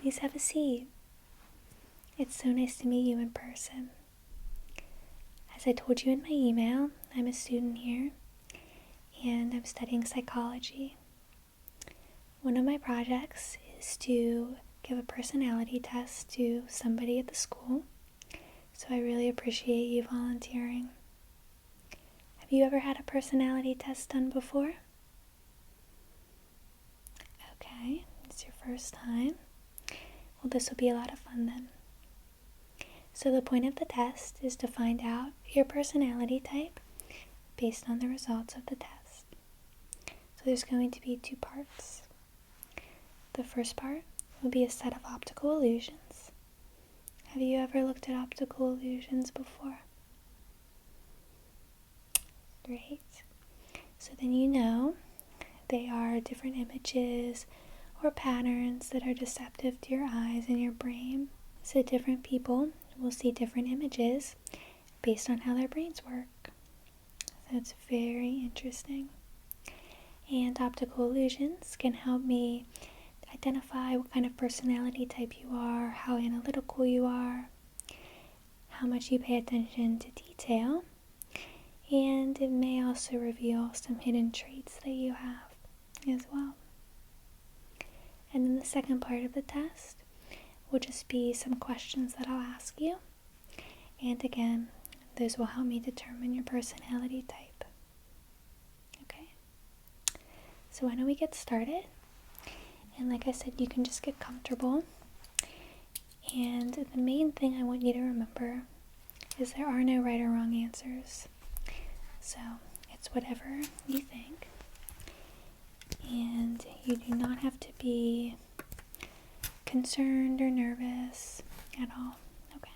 Please have a seat. It's so nice to meet you in person. As I told you in my email, I'm a student here, and I'm studying psychology. One of my projects is to give a personality test to somebody at the school, so I really appreciate you volunteering. Have you ever had a personality test done before? Okay, it's your first time. Well, this will be a lot of fun then. So the point of the test is to find out your personality type based on the results of the test. So there's going to be 2 parts. The first part will be a set of optical illusions. Have you ever looked at optical illusions before? Great. So then you know they are different images or patterns that are deceptive to your eyes and your brain. So different people will see different images based on how their brains work. So it's very interesting. And optical illusions can help me identify what kind of personality type you are, how analytical you are, how much you pay attention to detail, and it may also reveal some hidden traits that you have as well. And then the second part of the test will just be some questions that I'll ask you, and again, those will help me determine your personality type. Okay? So why don't we get started? And like I said, you can just get comfortable. And the main thing I want you to remember is there are no right or wrong answers. So it's whatever you think. And you do not have to be concerned or nervous at all. Okay.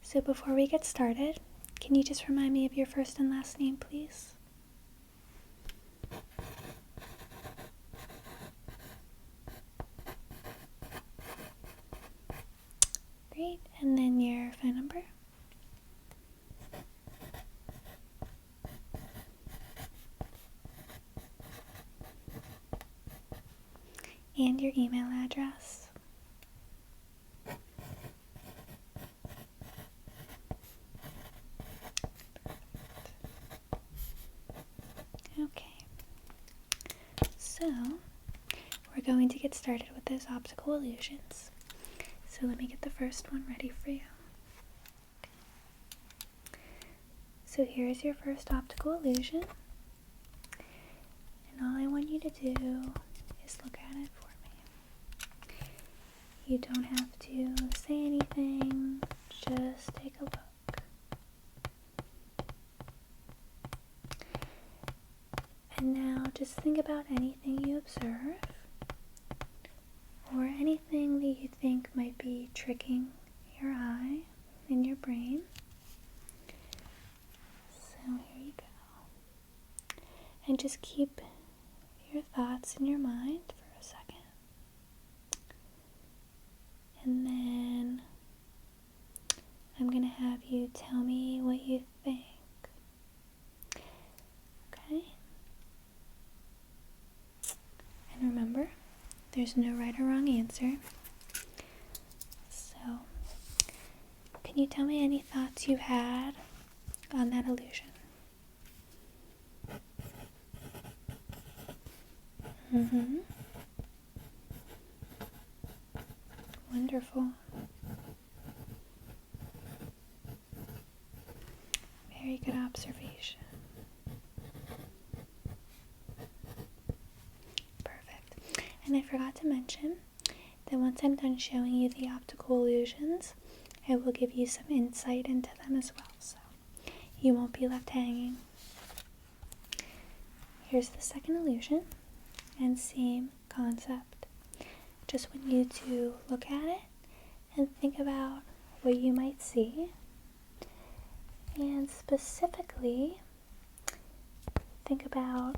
So before we get started, can you just remind me of your first and last name, please? Great. And then your phone number? And your email address? Okay. So, we're going to get started with those optical illusions. So let me get the first one ready for you. So here's your first optical illusion. And all I want you to do is look at it for me. You don't have to say anything, just take a look. And now just think about anything you observe, or anything that you think might be tricking your eye and your brain. So here you go. And just keep your thoughts in your mind for a second. And then I'm going to have you tell me what you think. Okay? And remember, there's no right or wrong answer. So, can you tell me any thoughts you had on that illusion? Wonderful. Very good observation. Perfect. And I forgot to mention that once I'm done showing you the optical illusions, I will give you some insight into them as well, so you won't be left hanging. Here's the second illusion, and same concept. Just want you to look at it and think about what you might see, and specifically think about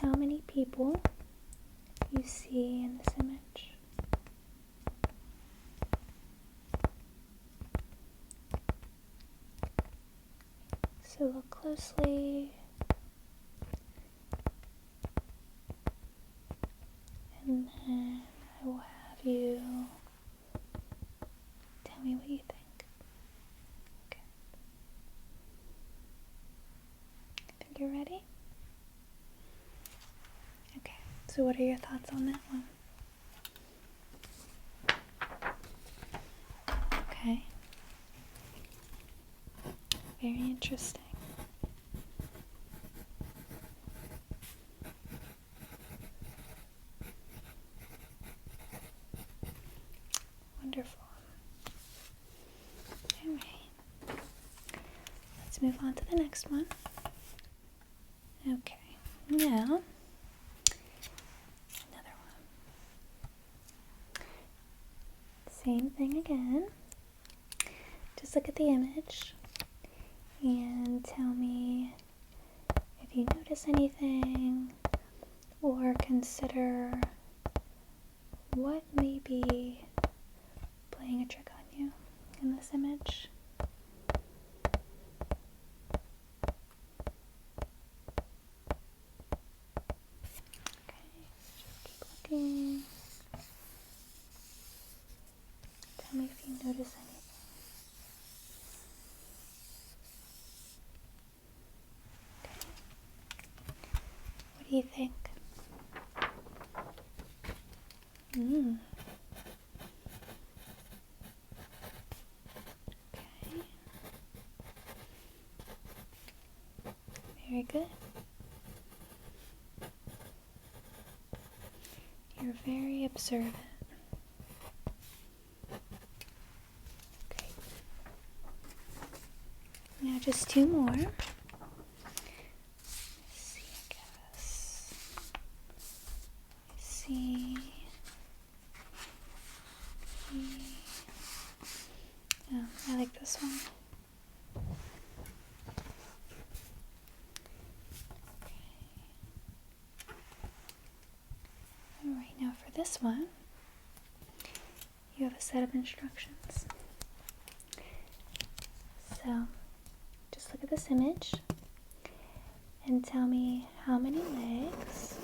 how many people you see in this image. So look closely, and then I you tell me what you think. Okay. I think you're ready? Okay, so what are your thoughts on that one? Okay. Very interesting. Wonderful. Alright. Let's move on to the next one. Okay. Now, another one. Same thing again. Just look at the image and tell me if you notice anything or consider what may be playing a trick on you in this image. Okay, just keep looking. Tell me if you notice anything. What do you think? Okay. Very good. You're very observant. Okay. Now just two more. Let's see, I guess. See. Oh, I like this one. Alright, now for this one, you have a set of instructions. So, just look at this image and tell me how many legs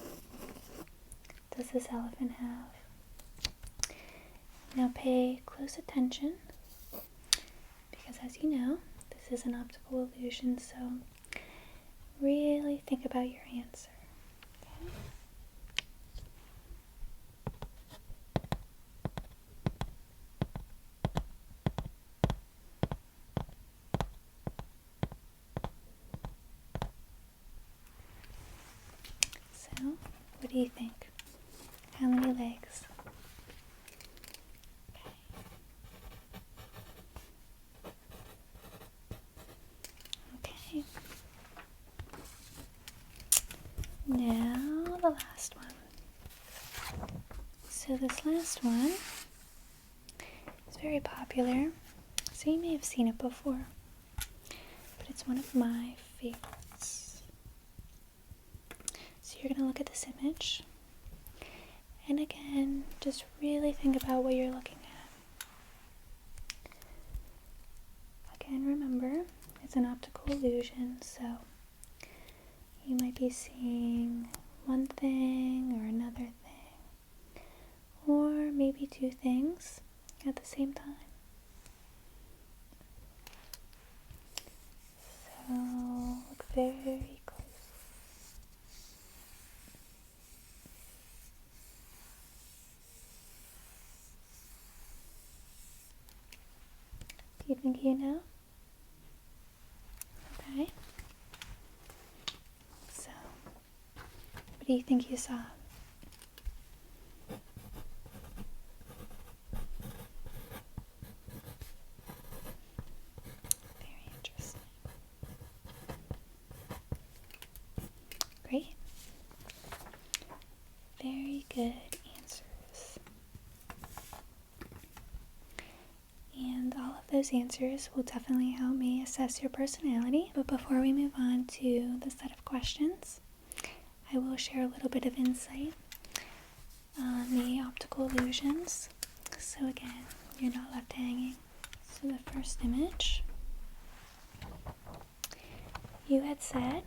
does this elephant have? Now pay close attention, because as you know, this is an optical illusion, so really think about your answer. Okay? So, what do you think? How many legs? Okay. Now the last one. So this last one is very popular, so you may have seen it before, but it's one of my favorites. So you're going to look at this image, and again, just really think about what you're looking at. Again, remember, it's an optical illusion, so you might be seeing one thing or another thing, or maybe two things at the same time. So look very close. Do you think you know? Okay. So, what do you think you saw? Very interesting. Great. Very good answers. And all of those answers will definitely help me assess your personality. But before we move on to the set of questions, I will share a little bit of insight on the optical illusions. So again, you're not left hanging. So the first image, you had said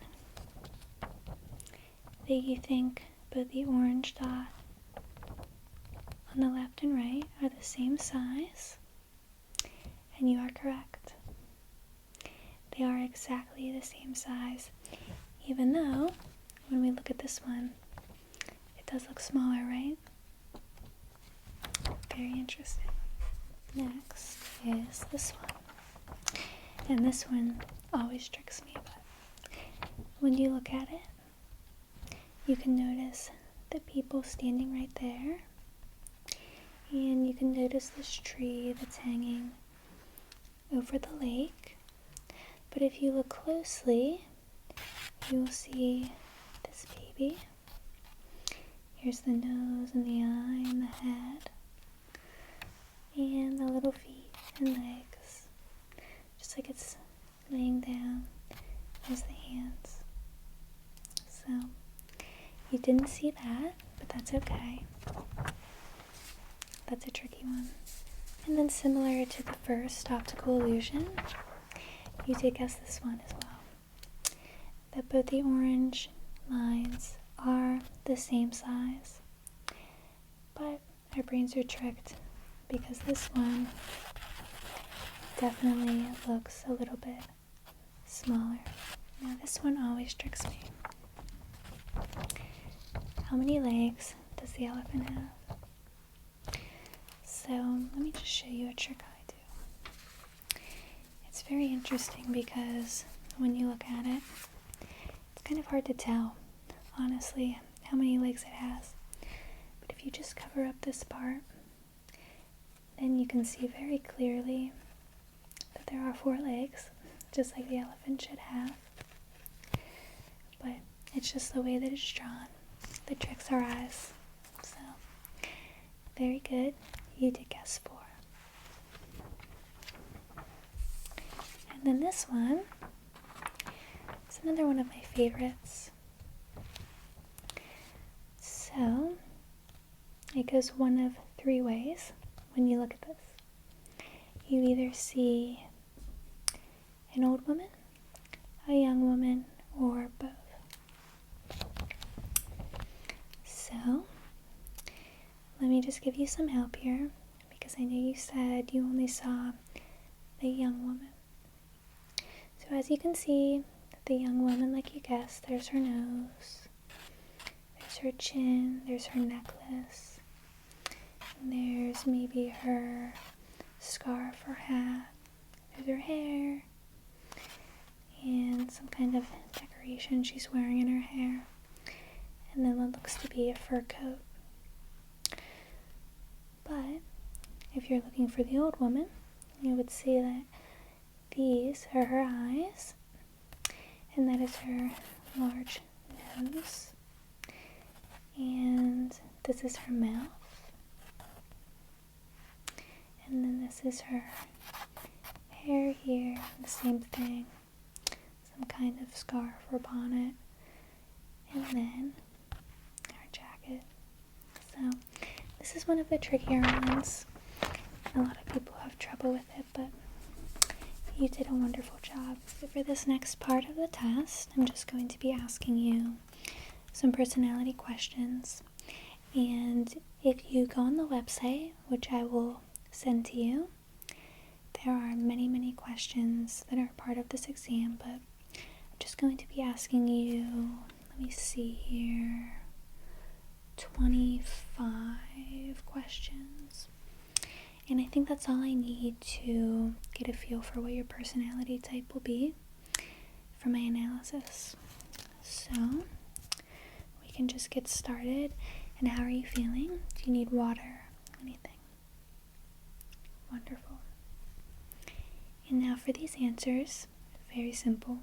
that you think both the orange dot on the left and right are the same size, and you are correct. They are exactly the same size, even though when we look at this one, it does look smaller, right? Very interesting. Next is this one. And this one always tricks me, but when you look at it, you can notice the people standing right there. And you can notice this tree that's hanging over the lake. But if you look closely, you will see this baby. Here's the nose and the eye and the head. And the little feet and legs. Just like it's laying down. There's the hands. So, you didn't see that, but that's okay. That's a tricky one. And then similar to the first optical illusion, you did guess this one as well. That both the orange lines are the same size. But our brains are tricked because this one definitely looks a little bit smaller. Now this one always tricks me. How many legs does the elephant have? So let me just show you a trick I do. It's very interesting because when you look at it, it's kind of hard to tell, honestly, how many legs it has. But if you just cover up this part, then you can see very clearly that there are 4 legs, just like the elephant should have. But it's just the way that it's drawn that tricks our eyes. So, very good. You did guess 4. And then this one is another one of my favorites. So, it goes one of 3 ways. When you look at this, you either see an old woman, a young woman, or both. So, let me just give you some help here, because I know you said you only saw the young woman. So as you can see, the young woman, like you guessed, there's her nose, there's her chin, there's her necklace, and there's maybe her scarf or hat, there's her hair, and some kind of decoration she's wearing in her hair, and then what looks to be a fur coat. But if you're looking for the old woman, you would see that these are her eyes, and that is her large nose, and this is her mouth, and then this is her hair here, the same thing, some kind of scarf or bonnet, and then her jacket. So this is one of the trickier ones. A lot of people have trouble with it, but you did a wonderful job. So for this next part of the test, I'm just going to be asking you some personality questions. And if you go on the website, which I will send to you, there are many, many questions that are part of this exam, but I'm just going to be asking you, let me see here, 25 questions. And I think that's all I need to get a feel for what your personality type will be for my analysis. So, we can just get started. And how are you feeling? Do you need water? Anything? Wonderful. And now for these answers, very simple.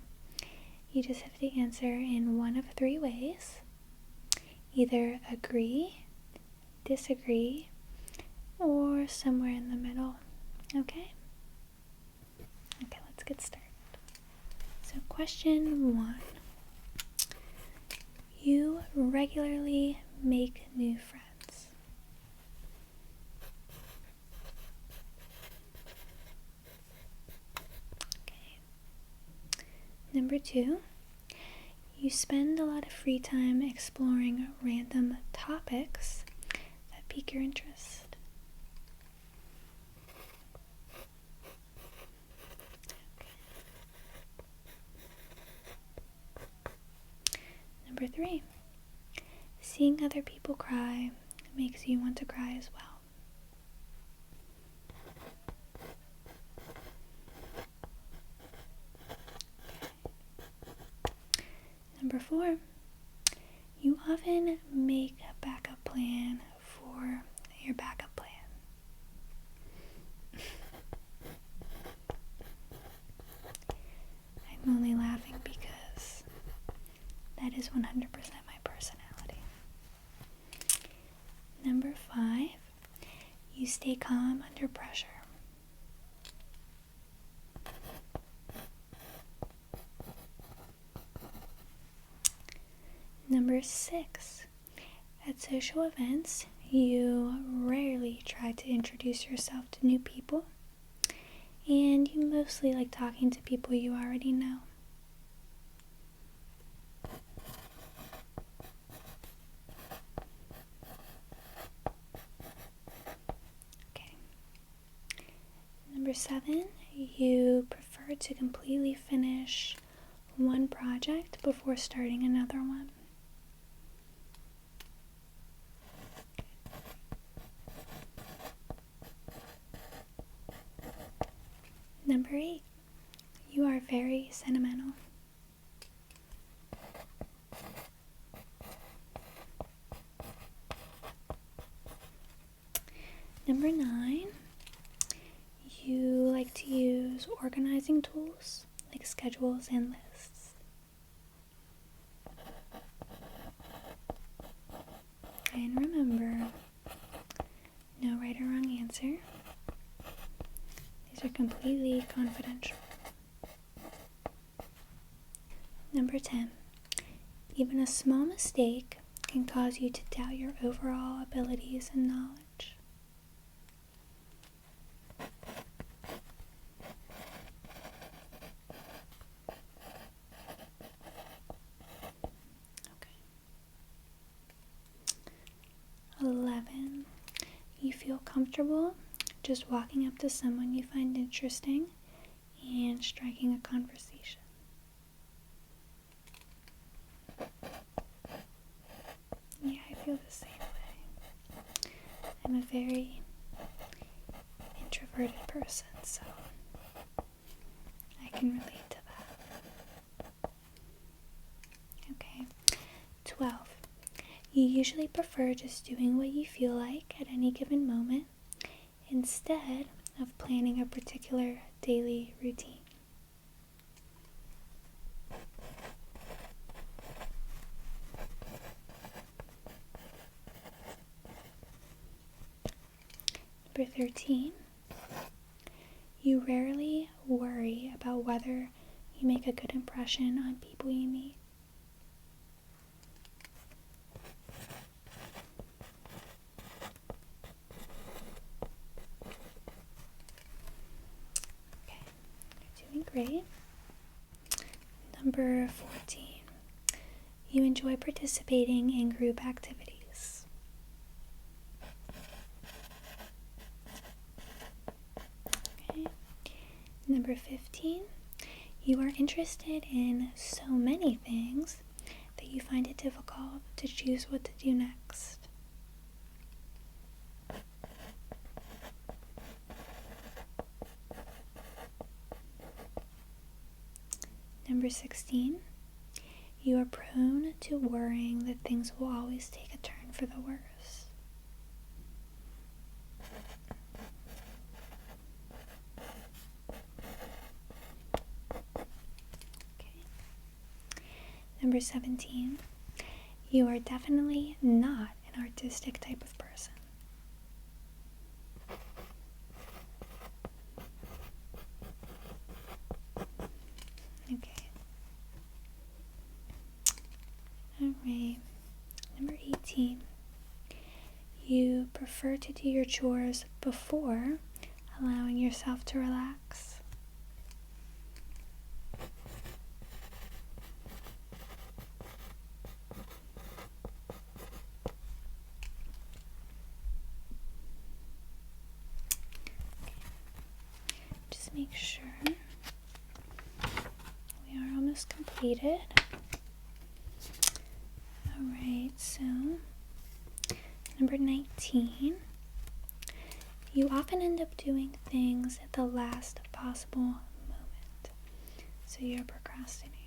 You just have to answer in one of 3 ways. Either agree, disagree, or somewhere in the middle. Okay? Okay, let's get started. So question 1. You regularly make new friends. Okay. Number 2. You spend a lot of free time exploring random topics that pique your interest. Number 3, seeing other people cry makes you want to cry as well. Number 4, you often make a backup plan for your backup plan. I'm only laughing because that is 100% my personality. Number 5, you stay calm under pressure. Number 6, at social events, you rarely try to introduce yourself to new people, and you mostly like talking to people you already know. Okay. Number 7, you prefer to completely finish one project before starting another one. Number 8, you are very sentimental. Number 9, you like to use organizing tools like schedules and lists. And remember, no right or wrong answer. These are completely confidential. Number 10, even a small mistake can cause you to doubt your overall abilities and knowledge. Okay. 11, you feel comfortable just walking up to someone you find interesting and striking a conversation. Yeah, I feel the same way. I'm a very introverted person, so I can relate to that. Okay. 12, you usually prefer just doing what you feel like at any given moment instead of planning a particular daily routine. Number 13, you rarely worry about whether you make a good impression on people you meet. Great. Number 14, you enjoy participating in group activities. Okay. Number 15, you are interested in so many things that you find it difficult to choose what to do next. Number 16, you are prone to worrying that things will always take a turn for the worse. Okay. Number 17, you are definitely not an artistic type of person. Okay. Alright. Number 18, you prefer to do your chores before allowing yourself to relax. Just make sure we are almost completed. so number 19. You often end up doing things at the last possible moment. So you're a procrastinator.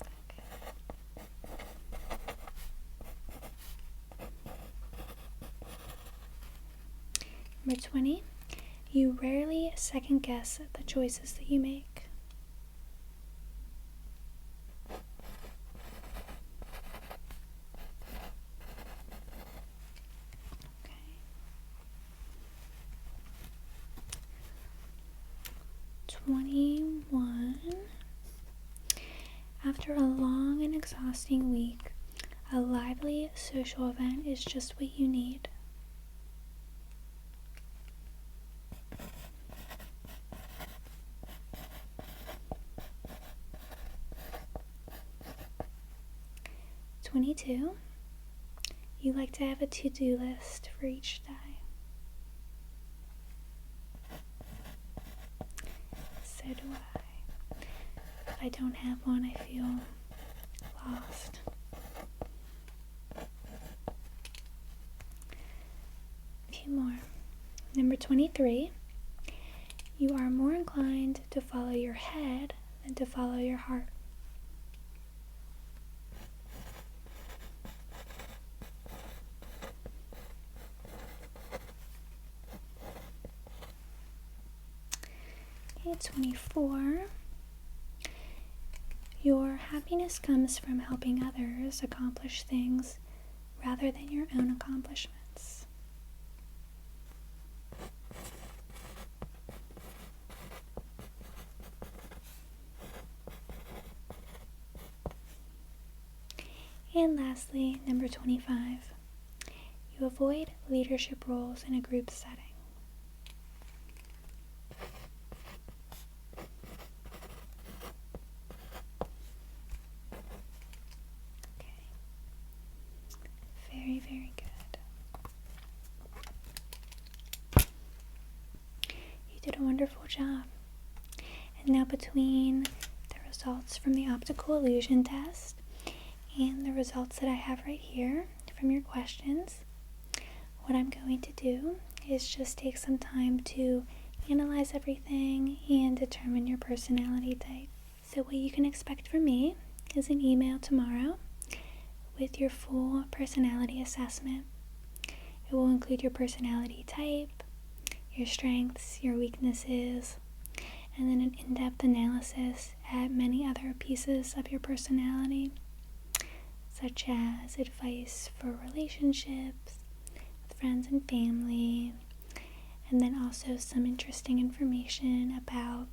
Okay. Number 20. You rarely second guess the choices that you make. Okay. 21. After a long and exhausting week, a lively social event is just what you need. "22. You like to have a to-do list for each day." So do I. If I don't have one, I feel lost. A few more. Number 23. You are more inclined to follow your head than to follow your heart. Okay, 24. Your happiness comes from helping others accomplish things rather than your own accomplishments. And lastly, number 25. You avoid leadership roles in a group setting. Okay. Very, very good. You did a wonderful job. And now between the results from the optical illusion test and the results that I have right here from your questions, what I'm going to do is just take some time to analyze everything and determine your personality type. So what you can expect from me is an email tomorrow with your full personality assessment. It will include your personality type, your strengths, your weaknesses, and then an in-depth analysis at many other pieces of your personality, such as advice for relationships, with friends and family, and then also some interesting information about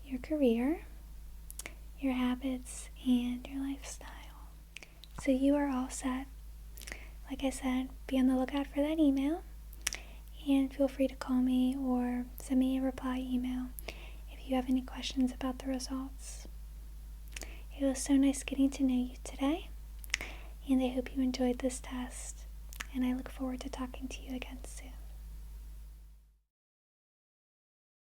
your career, your habits, and your lifestyle. So you are all set. Like I said, be on the lookout for that email, and feel free to call me or send me a reply email if you have any questions about the results. It was so nice getting to know you today, and I hope you enjoyed this test, and I look forward to talking to you again soon.